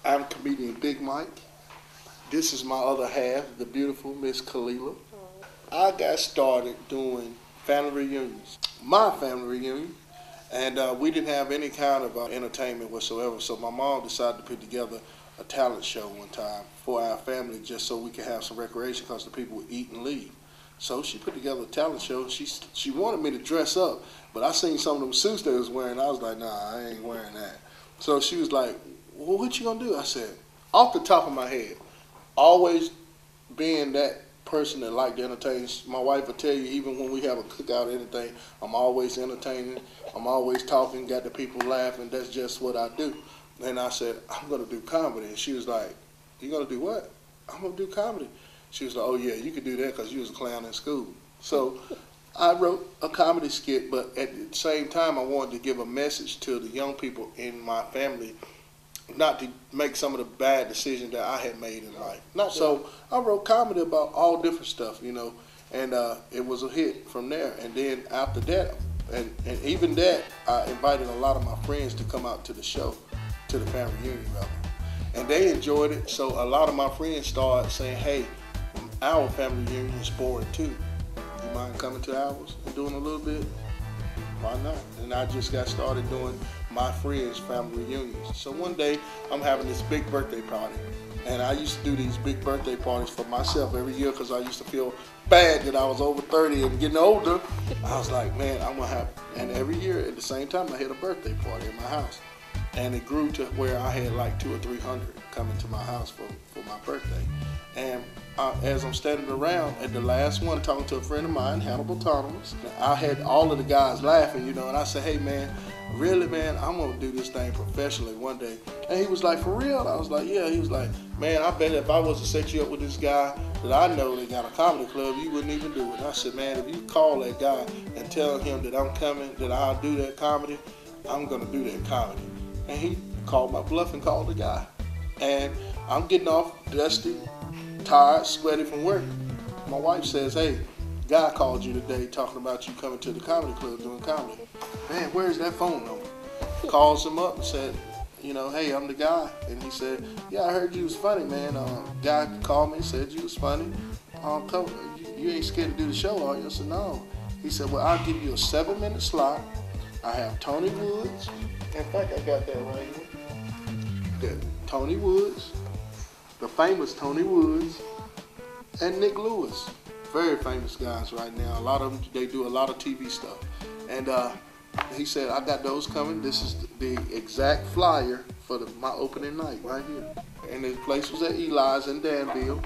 I'm comedian Big Mike. This is my other half, the beautiful Miss Kalila. I got started doing family reunions. My family reunion, and we didn't have any kind of entertainment whatsoever, so my mom decided to put together a talent show one time for our family just so we could have some recreation because the people would eat and leave. So she put together a talent show. She wanted me to dress up, but I seen some of them suits they was wearing. I was like, nah, I ain't wearing that. So she was like, well, what you gonna do? I said, off the top of my head, always being that person that like to entertain. My wife will tell you, even when we have a cookout or anything, I'm always entertaining. I'm always talking, got the people laughing. That's just what I do. And I said, I'm gonna do comedy. And she was like, you gonna do what? I'm gonna do comedy. She was like, oh yeah, you could do that because you was a clown in school. So I wrote a comedy skit, but at the same time, I wanted to give a message to the young people in my family, not to make some of the bad decisions that I had made in life. So I wrote comedy about all different stuff, you know, and it was a hit from there. And then after that, and even that, I invited a lot of my friends to come out to the show, to the family reunion rather. And they enjoyed it, so a lot of my friends started saying, hey, our family reunion is boring too. You mind coming to ours and doing a little bit? Why not? And I just got started doing my friends' family reunions. So one day, I'm having this big birthday party. And I used to do these big birthday parties for myself every year because I used to feel bad that I was over 30 and getting older. I was like, man, I'm going to have, and every year at the same time, I had a birthday party in my house. And it grew to where I had like 200 or 300 coming to my house for my birthday. And as I'm standing around at the last one, talking to a friend of mine, Hannibal Thomas, I had all of the guys laughing, you know, and I said, hey man, really man, I'm gonna do this thing professionally one day. And he was like, for real? I was like, yeah. He was like, man, I bet if I was to set you up with this guy that I know that got a comedy club, you wouldn't even do it. And I said, man, if you call that guy and tell him that I'm coming, that I'll do that comedy, I'm gonna do that comedy. And he called my bluff and called the guy. And I'm getting off dusty, tired, sweaty from work. My wife says, hey, guy called you today talking about you coming to the comedy club doing comedy. Man, where's that phone number? Calls him up and said, you know, hey, I'm the guy. And he said, yeah, I heard you was funny, man. Guy called me and said you was funny. You ain't scared to do the show, are you? I said, no. He said, well, I'll give you a 7-minute slot. I have Tony Woods. In fact, I got that right here. Got Tony Woods, the famous Tony Woods, and Nick Lewis. Very famous guys right now. A lot of them, they do a lot of TV stuff. And he said, I got those coming. This is the exact flyer for my opening night right here. And the place was at Eli's in Danville.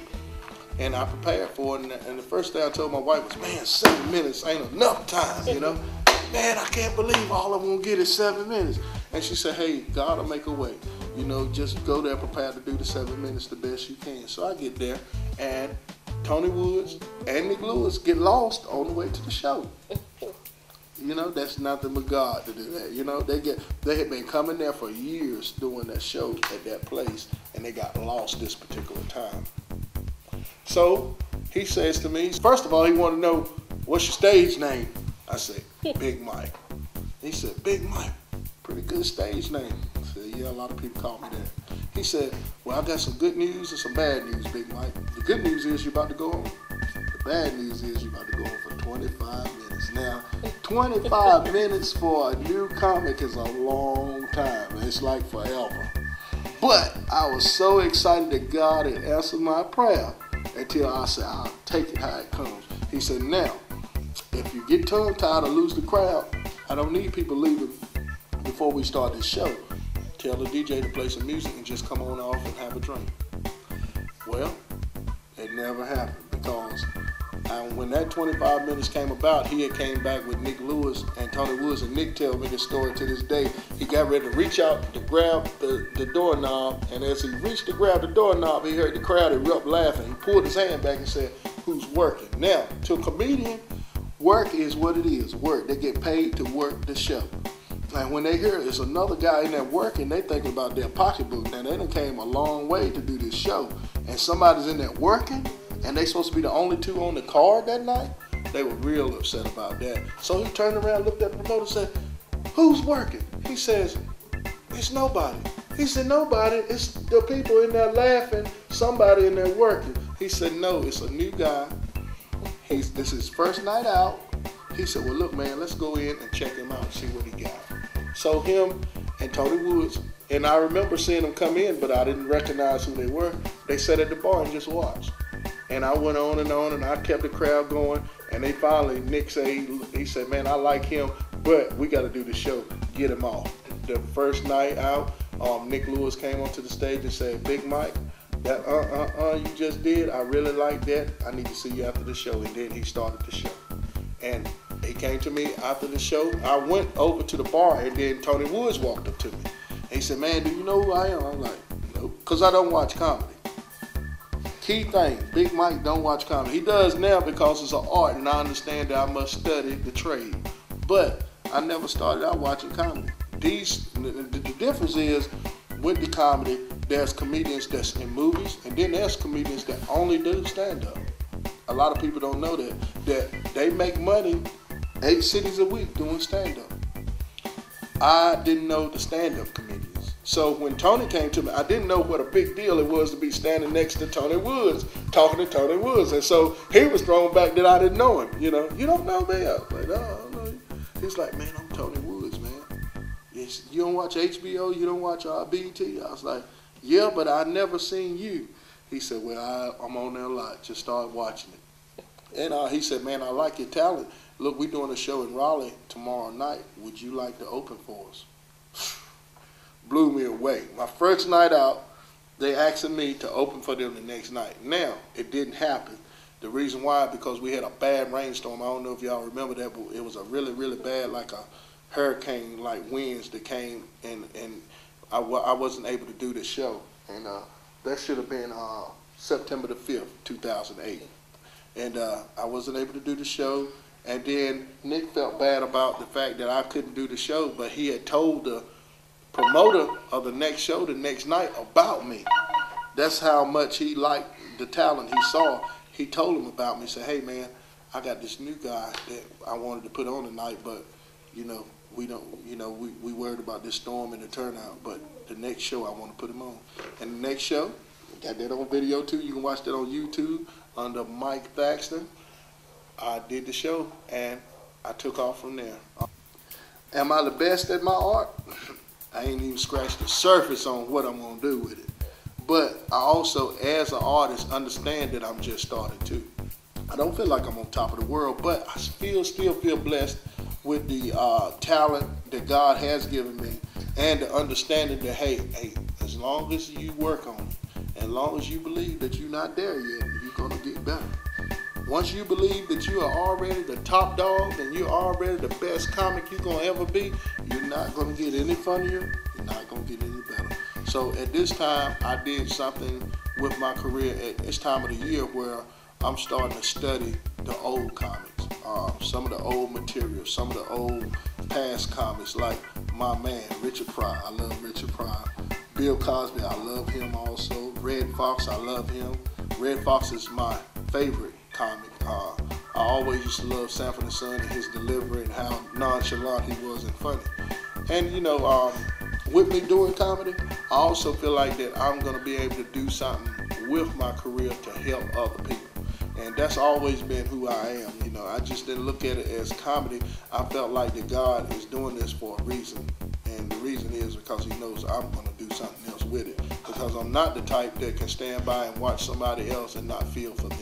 And I prepared for it. And the first thing I told my wife was, man, 7 minutes ain't enough time, you know. Man, I can't believe all I'm gonna get is 7 minutes. And she said, hey, God will make a way. You know, just go there prepared to do the 7 minutes the best you can. So I get there, and Tony Woods and Nick Lewis get lost on the way to the show. You know, that's nothing but God to do that. You know, they had been coming there for years doing that show at that place, and they got lost this particular time. So he says to me, first of all, he wanted to know, what's your stage name? I said, Big Mike. He said, Big Mike, pretty good stage name. I said, yeah, a lot of people call me that. He said, well, I got some good news and some bad news, Big Mike. The good news is you're about to go on. The bad news is you're about to go on for 25 minutes. Now, 25 minutes for a new comic is a long time. It's like forever. But I was so excited that God had answered my prayer until I said, I'll take it how it comes. He said, now, if you get tongue-tied or lose the crowd, I don't need people leaving before we start this show. Tell the DJ to play some music and just come on off and have a drink. Well, it never happened because when that 25 minutes came about, he had came back with Nick Lewis and Tony Woods, and Nick tells me this story to this day. He got ready to reach out to grab the doorknob, and as he reached to grab the doorknob, he heard the crowd erupt laughing. He pulled his hand back and said, who's working? Now, to a comedian, work is what it is, work. They get paid to work the show. And when they hear there's another guy in there working, they thinking about their pocketbook. Now, they done came a long way to do this show. And somebody's in there working, and they supposed to be the only two on the card that night. They were real upset about that. So he turned around, looked at the promoter and said, who's working? He says, it's nobody. He said, nobody. It's the people in there laughing. Somebody in there working. He said, no, it's a new guy. This is his first night out. He said, well, look, man, let's go in and check him out and see what he got. So him and Tony Woods, and I remember seeing them come in, but I didn't recognize who they were. They sat at the bar and just watched. And I went on, and I kept the crowd going. And they finally, Nick said, he said, man, I like him, but we got to do the show. Get him off. The first night out, Nick Lewis came onto the stage and said, Big Mike, that you just did, I really like that. I need to see you after the show. And then he started the show. And he came to me after the show. I went over to the bar, and then Tony Woods walked up to me. And he said, man, do you know who I am? I'm like, nope, because I don't watch comedy. Key thing, Big Mike don't watch comedy. He does now because it's an art, and I understand that I must study the trade. But I never started out watching comedy. The difference is, with the comedy, there's comedians that's in movies, and then there's comedians that only do stand-up. A lot of people don't know that they make money 8 cities a week doing stand-up. I didn't know the stand-up comedians. So when Tony came to me, I didn't know what a big deal it was to be standing next to Tony Woods, talking to Tony Woods. And so he was thrown back that I didn't know him. You know, you don't know me? I was like, no, I don't know you. He's like, man, I'm Tony Woods, man. Yes, you don't watch HBO? You don't watch BET? I was like, yeah, but I never seen you. He said, well, I'm on there a lot. Just start watching it. And he said, man, I like your talent. Look, we're doing a show in Raleigh tomorrow night. Would you like to open for us? Blew me away. My first night out, they asked me to open for them the next night. Now, it didn't happen. The reason why, because we had a bad rainstorm. I don't know if y'all remember that, but it was a really, really bad, like a hurricane-like winds that came, and I wasn't able to do the show. And that should have been September the 5th, 2008. And I wasn't able to do the show. And then Nick felt bad about the fact that I couldn't do the show, but he had told the promoter of the next show the next night about me. That's how much he liked the talent he saw. He told him about me. He said, hey, man, I got this new guy that I wanted to put on tonight, but, you know, we worried about this storm and the turnout, but the next show I want to put him on. And the next show, got that on video too. You can watch that on YouTube under Mike Thaxton. I did the show, and I took off from there. Am I the best at my art? I ain't even scratched the surface on what I'm going to do with it. But I also, as an artist, understand that I'm just starting too. I don't feel like I'm on top of the world, but I still feel blessed with the talent that God has given me, and the understanding that, hey, as long as you work on it, as long as you believe that you're not there yet, you're going to get better. Once you believe that you are already the top dog and you're already the best comic you're going to ever be, you're not going to get any funnier, you're not going to get any better. So at this time, I did something with my career at this time of the year where I'm starting to study the old comics, some of the old material, some of the old past comics, like my man, Richard Pryor. I love Richard Pryor. Bill Cosby, I love him also. Red Fox, I love him. Red Fox is my favorite comic. I always used to love Sanford and Son and his delivery and how nonchalant he was and funny. And you know, with me doing comedy, I also feel like that I'm going to be able to do something with my career to help other people. And that's always been who I am. You know, I just didn't look at it as comedy. I felt like that God is doing this for a reason. And the reason is because he knows I'm going to do something else with it. Because I'm not the type that can stand by and watch somebody else and not feel for them.